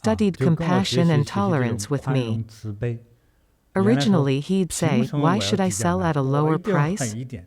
studied 就跟我学 compassion 习 and 学习这种 tolerance with 宽 me. 容慈悲。原来说 Originally, he'd 凭 say, 什么我 "Why 要 should I 计较 sell 呢 at a 我 lower 一定要狠 price?" 一点，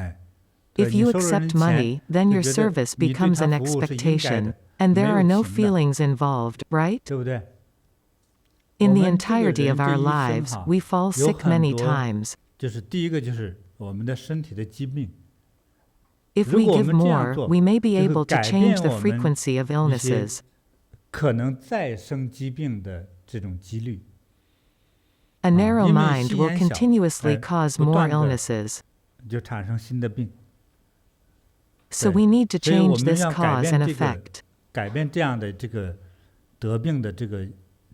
哎， If you accept money, then your service becomes an expectation, and there are no feelings involved, right? 对不对？ In the 我们这个 entirety 人 of 这 our 一生 lives, 哈， we fall 有 sick 很 many 多 times. 就是第一个就是我们的身体的疾病。 If 如 we 果我 give 们这样 more, 做， we may be 就会 able to 改 change 变 the 我们 frequency of 一些 illnesses. 可能再生疾病的这种几率。 A narrow 因为 mind 心 will 眼小， continuously 哎， cause 不 more 断地 illnesses. 就产生新的病。 So 对， we need to 所以我 change 们 this 要改 cause 变 and 这个， effect. 改变这样的这个得病的这个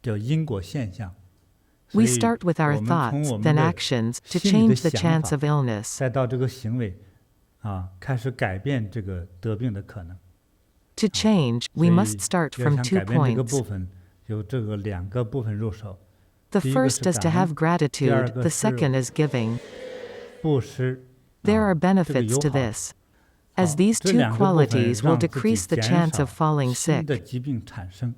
叫因果现象。所 We 以 start with our 我们从 thoughts, 我们 then 的 actions, to 心里的 change the 想 chance 法， of illness. 再到这个行为，开始改变这个得病的可能。 To change, 所 we 以 must start 要 from 想 2改变这个 points. 部分，有这个2个部分入手。 The 第一个 first 是 is to 感 have 恩，第二 gratitude, 个 the 是 second is giving. 布施。 There are 这个 benefits 友 to 好。 this, as 好， these 这 two 2个部分 qualities will 让自己 decrease the 减 chance of 少 falling 新的 sick. 疾病产生。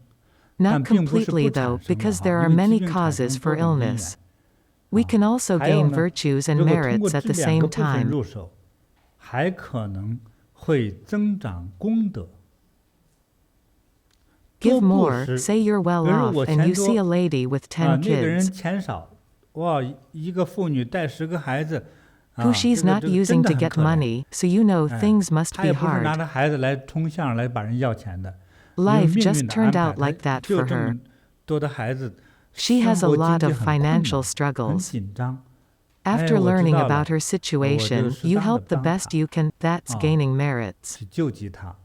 Not 但并不是 completely 不产 though, 生的 because 哈， there are 因为疾 many 病产 causes 生 for 多种因缘。 illness. We can also 还有 gain 呢， virtues and 如果通过 merits at 这 the 2个 same 部分 time. 入手，还可能会增长功德。 Give 多布 more, 施， say you're well 比如 off 我 and 钱 you see a 多， lady with 10那个人 kids, 钱少，哇，一个妇女带10个孩子， who 这 she's 个 not 真 using 的 to 很 get 可怜。 money, so you know 哎， things must 她 be 也不是拿 hard. 着孩子来冲向来把人要钱的，因为 Life 命 just 运的安 turned 排， out like 她 that 就 for 这 her. 么多的孩子， She 生 has a 活 lot 经济 of 很困 financial 难，很 struggles. 紧张。 After 我知 learning 道了， about her 我就 situation, 适 you 当地 help the 帮 best 她， you can. That's gaining merits. 去救济她。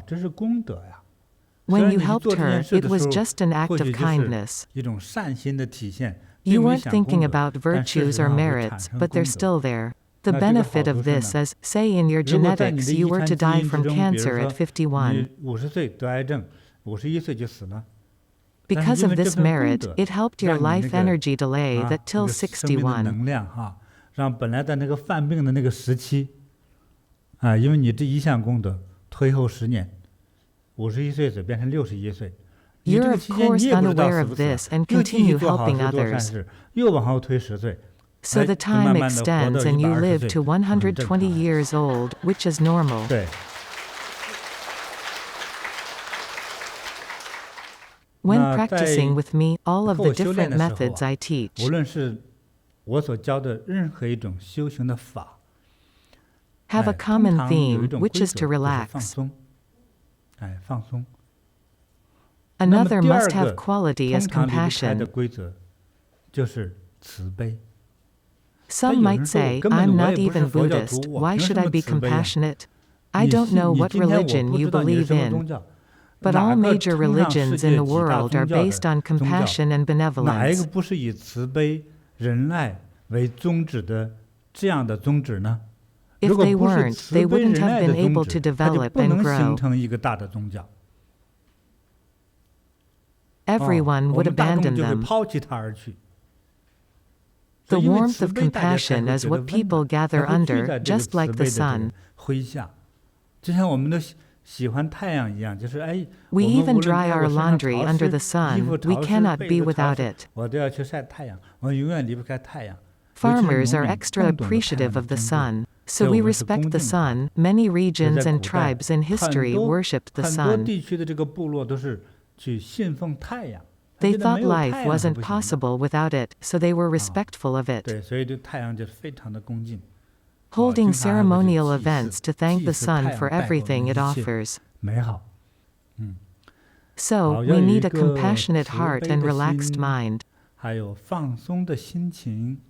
这是功德呀。 When 虽然 you 你去 helped 做这 her, 件事 it 的 was 时候， just an 或 act 许 of 就是 kindness. 一种善心的体现， You 并没 weren't 想功 thinking 德， about 但事 virtues 实 or 上会 merits, 产生 but 功 they're 德。 still there. The 那这个好 benefit 处 of 是 this 呢， is, say in your 如果在你 genetics 的 you 遗 were 传 to 基 die 因之 from 中，比如 cancer at 说 51. 你50岁得癌症，51岁就死了，但是 Because 因 of 为这 this 份功 merit, 德， it helped your 让你那 life 个 energy delay that 那 till 个生命的 61. 能量让本来在那个犯病的那个时期，因为你这一项功德，推后10年，51岁死变成61岁。 你这 You're 个 of 期间 course 你也不知道 unaware 死不 of 死， this and 又继续 continue 做好 helping 事做善 others. 事，又往后推10岁， So the 就 time 慢慢的活 extends 到 and you 120 live 岁， to 很正 120 常。 years old, which is normal. 对， When 那 practicing 在 with me, all of 和 the 我修炼 different 的时候 methods I teach, 无论是我所教的任何一种修行的法， have a 通 common 常有一 theme, 种 which 规 is 则 to 就是放 relax. 松，放松。那么 Another 第 must 二 have 个 quality 通 is 常离不开的 compassion. 规则就是慈悲。 Some 有 might 人说我 say, 根本 I'm 我 not 也不是 even 佛教 Buddhist, 徒，我 why 凭 should 什 I 么 be 慈悲呀？ compassionate? I 你 don't 信 know 你 what 今天我 religion 不 you 知道你是 believe 什么 in, 宗教， but 哪 all 个 major 称上世 religions in 界 the 几大 world are 宗教 based 的 on 宗教， compassion and 哪一个 benevolence. 不是以慈悲仁爱为宗旨的这样的宗旨呢？ If 如果 they 不是 weren't, 慈 they 悲 wouldn't 仁 have 爱的 been 宗 able 旨， to 它就 develop 不 and 能形 grow. 成一个大的宗教。 Everyone 我 would 们大众 abandon 就会 them. 抛弃它而去。 The 因为 warmth 慈 of 悲，大家才 compassion 会 is 觉得 what 温 people 暖，才 gather 会聚 under, 在这个 just 慈 like 悲 the 的这个 sun. 麾下，就像我们都喜欢太阳一样，就是我 We 们 even 无论 dry 在 our 我身上 laundry 潮 under 湿，the 衣服 sun. We 潮湿， cannot 被 be 子潮 without 湿， it. 我都要去晒太阳，我永远离不开太阳。尤其是 Farmers 农 are 民 extra 更懂得太阳 appreciative 的 of the 珍贵。 sun, 所 so 以 we 我们是 respect 恭 the 敬它。 sun. Many 所以 regions 在 and 古代， tribes in 很 history 多 worshipped the 很多 sun. 地区的这个部落都是去信奉太阳，他 They 觉得 thought 没有 life 太阳是 wasn't 不行的。 possible without it, so they were respectful of it. 对，所以对太阳就非常的恭敬。 Holding 经常还会去 ceremonial 祭祀， events to thank 祭 the 祀太 sun 阳 for 带给我们 everything 的 it 一切 offers. 美好。 So, 好， we 要有一 need a 个 compassionate 慈 heart 悲 and 的 relaxed 心， mind. 还有放松的心情。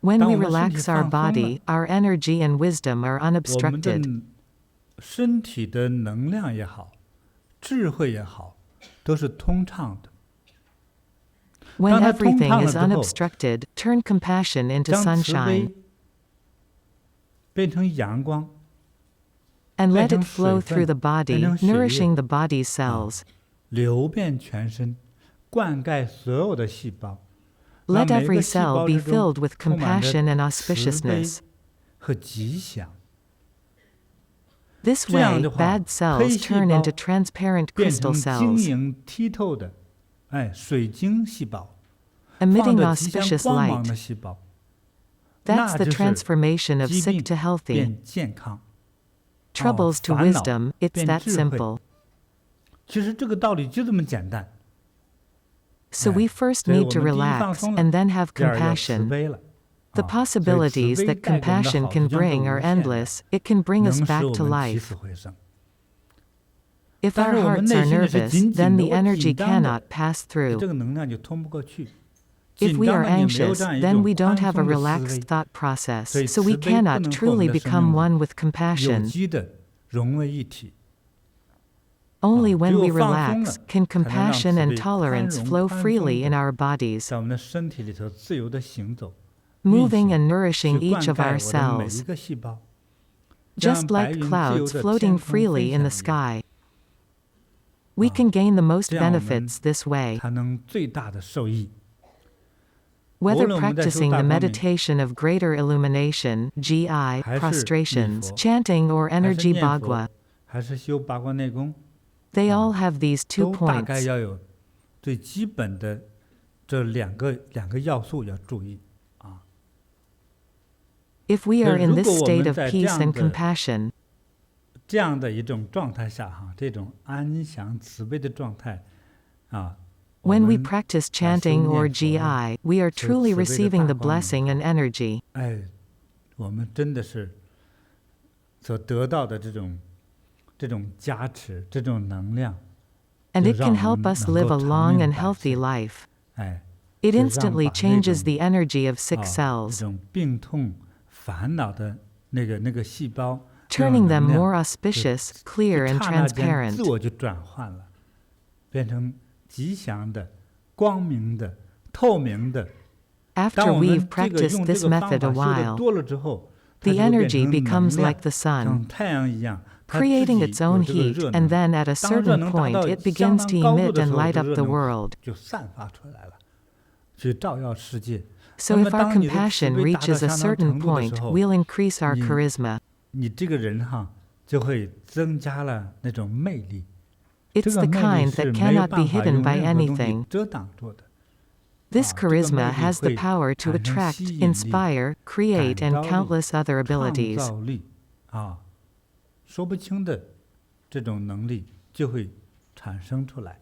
When 当 we 我们身体 relax our 放松了， body, our energy and wisdom are 我们的 unobstructed. 身体的能量也好，智慧也好，都是通畅的。 When 当它通 everything 畅了 is 之后， unobstructed, turn compassion into 将慈 sunshine 悲变成阳光， and 变 let 成 it flow 水 through 分， the 变 body, 成血液， nourishing the body's cells. 流遍全身，灌溉所有的细胞， Let 让每一 every 个细 cell 胞 be 之中 filled with 充满着 compassion and 慈悲 auspiciousness. 和吉祥。 This 这样 way, 的话， bad 黑 cells 细 turn 胞 into transparent 变 crystal 成晶 cells, 莹剔透的，水晶细胞，放 emitting 着吉祥 auspicious 光芒 light. 的细胞， That's 那 the 就是 transformation of 疾 sick 病 to healthy. 变健康， Troubles to 烦恼 wisdom, it's 变 that 智慧。 simple. 其实这个道理就这么简单。 So 哎 we first 所以 need 我 to 们第一放 relax 松了， and then have 第二要慈 compassion. 悲了。 The 所以慈 possibilities 悲 that 带给我们的 compassion 好 can 处将是 bring 无 are 限的， endless. It can bring us 能使 back 我 to 们起 life. 死回生。 If 但 our 是我们 hearts 内 are 心里是 nervous, 紧紧 then 的， the 我 energy 紧张的， cannot pass 这 through. 个能量就通不过去。 If 紧 we 张 are 的你没有 anxious, 这样一 then 种 we don't 宽 have a 松的思 relaxed 维， thought process, 所以 so 慈 we 悲不 cannot 能和我们 truly 的生 become 命 one with 有 compassion. 机的融为一体。 Only when 只 we 有放松 relax 了， can 才能让 compassion 慈 and 悲宽 tolerance 容 flow 宽松 freely in 的 our bodies, 在我们的身体里头自由的行走、运 moving 行， and 去 nourishing each 灌 of 溉 our 我的每一 cells, 个细胞，这 just 样白 like 云自由 clouds 的 floating 天空飞 freely in 翔 the 一样。 sky. We can gain the most 这样我们 benefits this way. 才能最大的受益。 Whether 无论我们在修 practicing 大 the 光明， meditation of greater illumination, GI, 还是 prostrations, 礼佛， chanting, or 还是 energy 念佛， bhagwa, 还是修八卦内功， they all have these 2都大概 points. 要有最基本的这两个要素要注意。 If we are in 如 this 果我 state 们 of 在这 peace 样 and 的 compassion, 这样的一种状态下，这种安详慈悲的状态，我 when we 们 practice 修 chanting or 念佛啊， GI, we are 求 truly 慈悲的 receiving 大 the 光明 blessing and energy. 哎，我们真的是所得到的这种加持，这种能量， And 就 it 让 can 我 help 们 us 能 live 够 a 长 long 命 and 百 healthy 岁。 life. 哎， It 就让 instantly 把那 changes 种 the energy of sick 这 cells, 种病痛、烦恼的那个细胞，这种 turning them 能量 more auspicious, 就 clear, and 刹那间 transparent. 自我就转换了，变成吉祥的、光明的、透明的。当 After 我们 we've 这个 practiced 用这 this 个方 method 法 a 修的 while, 多了之后，它 the 就会变 energy 成能 becomes 量， like the sun, 像太阳一样，它自 creating 己 its 有 own 这个 heat, 热 and 能。 then at a 当热 certain 能达 point 到 it 相 begins 当 to 高度 emit 的 and 时候， light 这 up 热 the 能 world. 就散发出来了，去照耀世界。 So 那么 if our 当你的慈 compassion 悲达到 reaches a 相当 certain 程度的 point, 时候， we'll increase our 你 charisma. 你这个人就会增加了那种魅力。这 It's 个 the 魅力 kind 是 that 没有 cannot be 办法 hidden 用 by 任何东西 anything. 遮挡住的。 This 这个魅 charisma 力 has the 会 power to 产生 attract, 吸引力、 inspire, create, 感 and 召力、 countless other 创 abilities. 造力，说不清的这种能力就会产生出来。